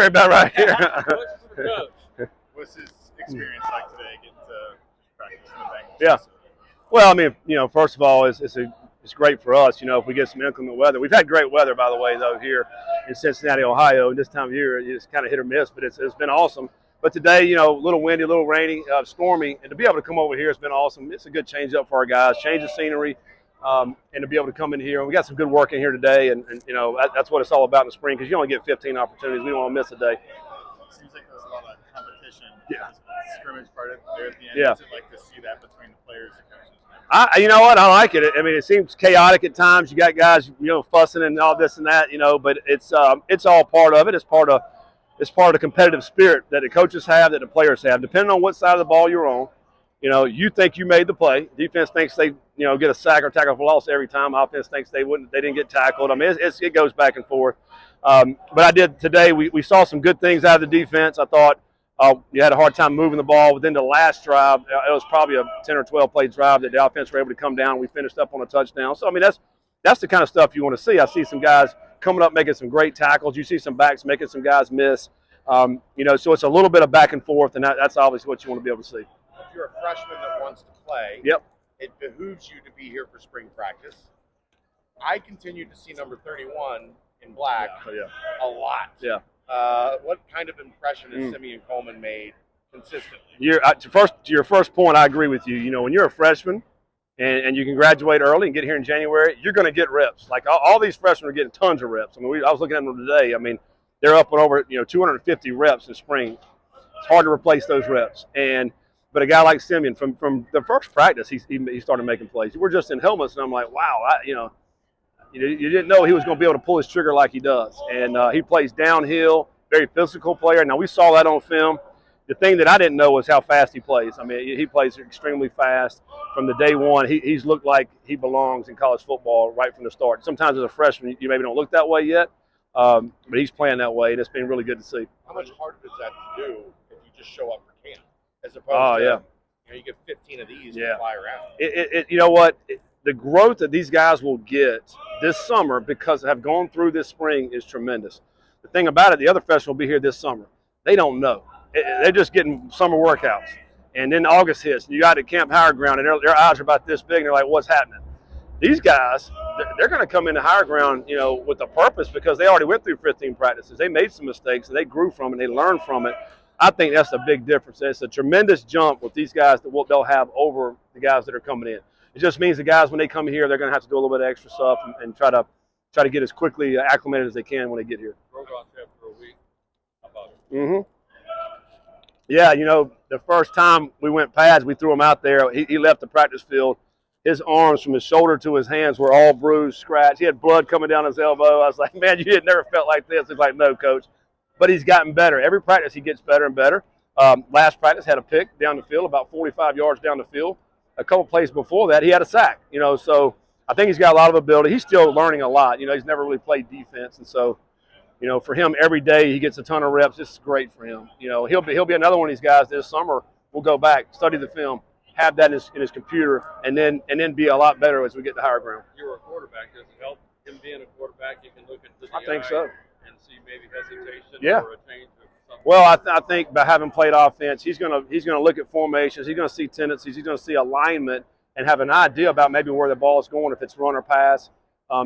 about right here. What's his experience like today getting to practice in the Bengals? Yeah. Well, I mean, first of all, it's great for us. If we get some inclement weather. We've had great weather, by the way, though, here in Cincinnati, Ohio. And this time of year, it's kind of hit or miss, but it's been awesome. But today, a little windy, a little rainy, stormy, and to be able to come over here has been awesome. It's a good change up for our guys, change of scenery, and to be able to come in here. And we got some good work in here today, and that's what it's all about in the spring because you only get 15 opportunities. We don't want to miss a day. Seems like there's a lot of competition. Yeah. Scrimmage part of there at the end. Yeah. Is it like to see that between the players and coaches? You know what? I like it. I mean, it seems chaotic at times. You got guys, fussing and all this and that, but it's all part of it. It's part of the competitive spirit that the coaches have, that the players have. Depending on what side of the ball you're on, you think you made the play. Defense thinks they, get a sack or tackle for loss every time. Offense thinks they didn't get tackled. I mean, it goes back and forth. But I did today. We saw some good things out of the defense. I thought. You had a hard time moving the ball. Within the last drive, it was probably a 10 or 12 play drive that the offense were able to come down. We finished up on a touchdown. So, I mean, that's the kind of stuff you want to see. I see some guys coming up making some great tackles. You see some backs making some guys miss. So it's a little bit of back and forth, and that's obviously what you want to be able to see. If you're a freshman that wants to play, yep, it behooves you to be here for spring practice. I continue to see number 31 in black a lot. Yeah. What kind of impression has Simeon Coleman made consistently? To your first point, I agree with you. When you're a freshman and you can graduate early and get here in January, you're going to get reps. Like all these freshmen are getting tons of reps. I mean, I was looking at them today. I mean, they're up and over 250 reps in spring. It's hard to replace those reps. But a guy like Simeon, from the first practice, he started making plays. We're just in helmets, and I'm like, wow, you didn't know he was going to be able to pull his trigger like he does. And he plays downhill, very physical player. Now, we saw that on film. The thing that I didn't know was how fast he plays. I mean, he plays extremely fast. From the day one, he's looked like he belongs in college football right from the start. Sometimes as a freshman, you maybe don't look that way yet, but he's playing that way, and it's been really good to see. How much harder is that to do if you just show up for camp? As opposed to, you get 15 of these to fly around. You know what? The growth that these guys will get this summer because have gone through this spring is tremendous. The thing about it, the other freshmen will be here this summer. They don't know. They're just getting summer workouts. And then August hits, and you got at Camp Higher Ground, and their eyes are about this big, and they're like, what's happening? These guys, they're going to come into Higher Ground, with a purpose because they already went through 15 practices. They made some mistakes, and they grew from it, and they learned from it. I think that's a big difference. It's a tremendous jump with these guys that they'll have over the guys that are coming in. It just means the guys, when they come here, they're going to have to do a little bit of extra stuff and try to get as quickly acclimated as they can when they get here. Rogoff trip for a week. How about it? Mm-hmm. Yeah, the first time we went pads, we threw him out there. He left the practice field. His arms from his shoulder to his hands were all bruised, scratched. He had blood coming down his elbow. I was like, man, you had never felt like this. He's like, no, coach. But he's gotten better. Every practice he gets better and better. Last practice had a pick down the field, about 45 yards down the field. A couple plays before that, he had a sack. So I think he's got a lot of ability. He's still learning a lot. He's never really played defense, and so, for him, every day he gets a ton of reps. This is great for him. He'll be another one of these guys this summer. We'll go back, study the film, have that in his computer, and then be a lot better as we get to Higher Ground. You're a quarterback. Does it help him being a quarterback? You can look at the I think so. And see maybe hesitation or a change of something. Well, I think by having played offense, he's gonna look at formations. He's gonna see tendencies. He's gonna see alignment and have an idea about maybe where the ball is going, if it's run or pass.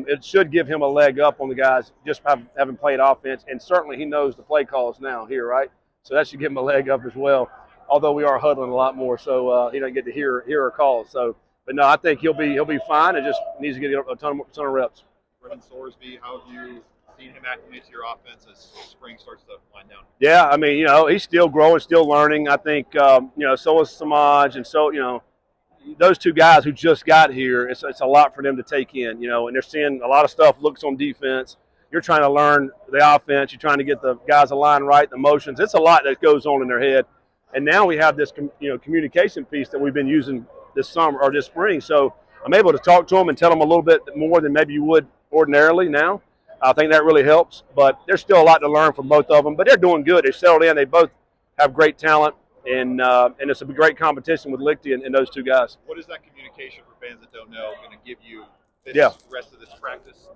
It should give him a leg up on the guys just having played offense, and certainly he knows the play calls now here, right? So that should give him a leg up as well. Although we are huddling a lot more, so he doesn't get to hear our calls. So, but no, I think he'll be fine. It just needs to get a ton of reps. Brendan Sorsby, how have you seen him acclimate to your offense as spring starts to wind down? Yeah, I mean, he's still growing, still learning. I think, so is Samaj, and so, those two guys who just got here, it's a lot for them to take in, and they're seeing a lot of stuff, looks on defense. You're trying to learn the offense. You're trying to get the guys aligned right, the motions. It's a lot that goes on in their head. And now we have this, communication piece that we've been using this summer or this spring. So I'm able to talk to them and tell them a little bit more than maybe you would ordinarily now. I think that really helps. But there's still a lot to learn from both of them. But they're doing good. They settled in. They both have great talent. And it's a great competition with Lichty and those two guys. What is that communication for fans that don't know going to give you this rest of this practices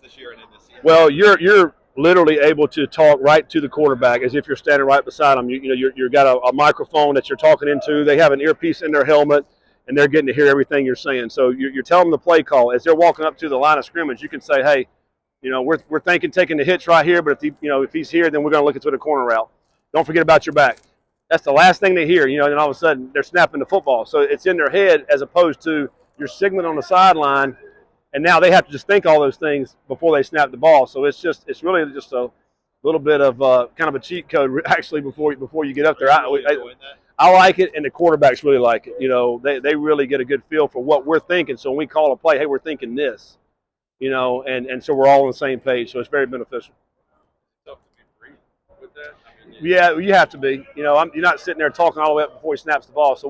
this year and in this season? Well, you're literally able to talk right to the quarterback as if you're standing right beside them. You've got a microphone that you're talking into. They have an earpiece in their helmet, and they're getting to hear everything you're saying. So you're telling them the play call. As they're walking up to the line of scrimmage, you can say, hey, we're thinking taking the hitch right here, but if he's here, then we're going to look into the corner route. Don't forget about your back. That's the last thing they hear, and all of a sudden they're snapping the football. So it's in their head as opposed to you're signaling on the sideline, and now they have to just think all those things before they snap the ball. So it's really just a little bit of kind of a cheat code actually before you get up there. I like it, and the quarterbacks really like it. They really get a good feel for what we're thinking. So when we call a play, hey, we're thinking this, and so we're all on the same page. So it's very beneficial. Tough to be brief with that. Yeah, you have to be. You're not sitting there talking all the way up before he snaps the ball. So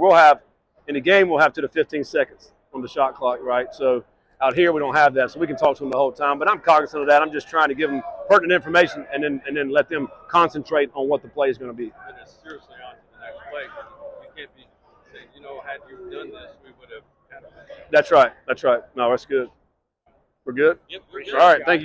in the game, we'll have to the 15 seconds on the shot clock, right? So out here, we don't have that, so we can talk to them the whole time. But I'm cognizant of that. I'm just trying to give them pertinent information and then let them concentrate on what the play is going to be. And it's seriously on to the next play. You can't be saying, had you done this, we would have had a. That's right. No, that's good. We're good? Yep, we're good. All right, thank you.